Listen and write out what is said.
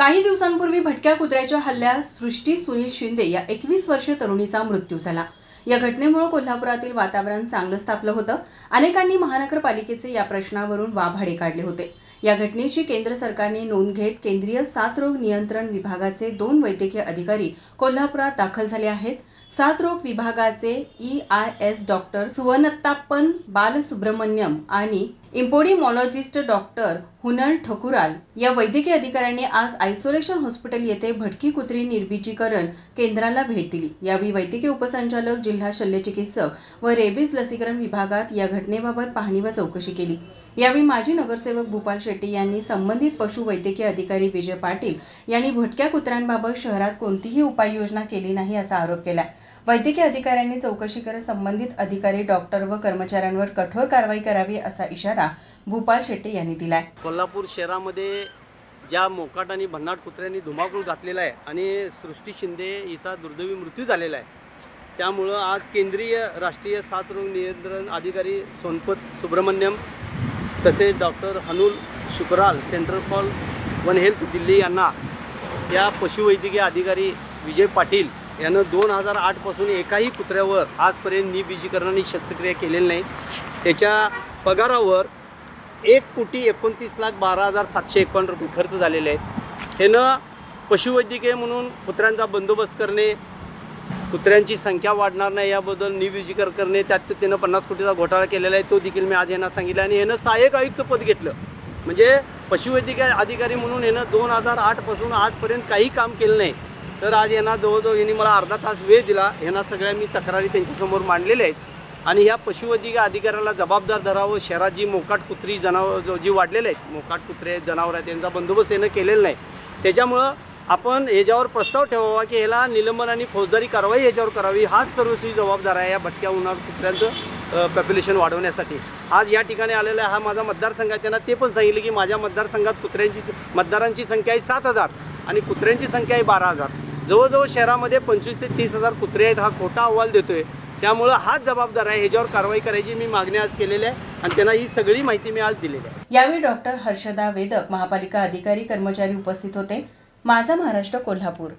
काही दिवसांपूर्वी भटक्या कुत्र्याच्या हल्ल्यात सृष्टी सुनील शिंदे या 21 वर्षीय तरुणीचा मृत्यू झाला। या घटनेमुळे कोल्हापुरातील वातावरण चांगलंच तापलं होतं। अनेकांनी महानगरपालिकेचे या प्रश्नावरून वाभाडे काढले होते। या घटनेची केंद्र सरकारने नोंद घेत केंद्रीय साथरोग नियंत्रण विभागाचे 2 वैद्यकीय अधिकारी कोल्हापुरात दाखल झाले आहेत। साथरोग विभागाचे EIS डॉक्टर सुवनत्तापन बालसुब्रमण्यम आणि इम्पोडिमॉलॉजिस्ट डॉक्टर हुनल ठकुराल या वैद्यकीय अधिकाऱ्यांनी आज आयसोलेशन हॉस्पिटल येथे भटकी कुत्री निर्बीजीकरण केंद्राला भेट दिली। यावेळी वैद्यकीय उपसंचालक, जिल्हा शल्यचिकित्सक व रेबीज लसीकरण विभागात या घटनेबाबत पाहणी व चौकशी केली। यावेळी माजी नगरसेवक भूपाल शेट्टी यांनी संबंधित पशु वैद्यकीय अधिकारी विजय पाटील यांनी भटक्या कुत्र्यांबाबत शहरात कोणतीही उपाययोजना केली नाही असा आरोप केला। वैद्यकीय अधिकाऱ्यांनी चौकशी करत संबंधित अधिकारी, डॉक्टर व कर्मचाऱ्यांवर कठोर कारवाई करावी असा इशारा भूपाल शेट्टी यांनी दिलाय। कोल्हापूर शहरामध्ये ज्या मोकाट आणि भन्नाट कुत्र्यांनी धुमाकूळ घातलेला आहे आणि सृष्टी शिंदे हिचा दुर्दैवी मृत्यू झालेला आहे, त्यामुळं आज केंद्रीय राष्ट्रीय साथरोग नियंत्रण अधिकारी सोनपत सुब्रमण्यम तसेच doctor Hanul Shukral, central for one health Delhi यांना या पशुवैद्यकीय अधिकारी विजय पाटील यानं 2008 पासून एकाही कुत्र्यावर आजपर्यंत निर्बीजीकरण आणि शस्त्रक्रिया केलेली नाही। त्याच्या पगारावर 1,29,12,751 रुपये खर्च झालेले आहेत। ह्यानं पशुवैद्यकीय म्हणून कुत्र्यांचा बंदोबस्त करणे, कुत्र्यांची संख्या वाढणार नाही याबद्दल निर्बीजीकरण करणे, त्यात त्यानं 50 कोटीचा घोटाळा केलेला आहे, तो देखील मी आज यांना सांगितलं। आणि ह्यानं सहाय्यक आयुक्त पद घेतलं, म्हणजे पशुवैद्यकीय अधिकारी म्हणून ह्यानं 2008 पासून आजपर्यंत काही काम केलं नाही। तर आज यांना जवळजवळ यांनी मला अर्धा तास वेळ दिला। ह्यांना सगळ्या मी तक्रारी त्यांच्यासमोर मांडलेल्या आहेत आणि ह्या पशुवैद्यकीय अधिकाऱ्याला जबाबदार धरावं। शहरात जी मोकाट कुत्री जनावर जी वाढलेले आहेत, मोकाट कुत्रे जनावर आहेत, त्यांचा बंदोबस्त यानं केलेला नाही। त्याच्यामुळं आपण ह्याच्यावर प्रस्ताव ठेवावा की ह्याला निलंबन आणि फौजदारी कारवाई ह्याच्यावर करावी। हाच सर्वस्वी जबाबदार आहे या भटक्या उन्हाळ कुत्र्यांचं पॉप्युलेशन वाढवण्यासाठी। आज या ठिकाणी आलेला हा माझा मतदारसंघ आहे, त्यांना ते पण सांगितलं की माझ्या मतदारसंघात मतदारांची संख्या आहे 7,000 आणि कुत्र्यांची संख्या आहे 12,000। जवळजवळ शहरामध्ये 25,000 ते 30,000 कुत्रे आहेत, हा खोटा अहवाल देतोय। त्यामुळं हाच जबाबदार आहे, ह्याच्यावर कारवाई करायची मी मागणी आज केलेली आहे आणि त्यांना ही सगळी माहिती मी आज दिलेली आहे। यावेळी डॉक्टर हर्षदा वेदक, महापालिका अधिकारी, कर्मचारी उपस्थित होते। माझा महाराष्ट्र, कोल्हापूर।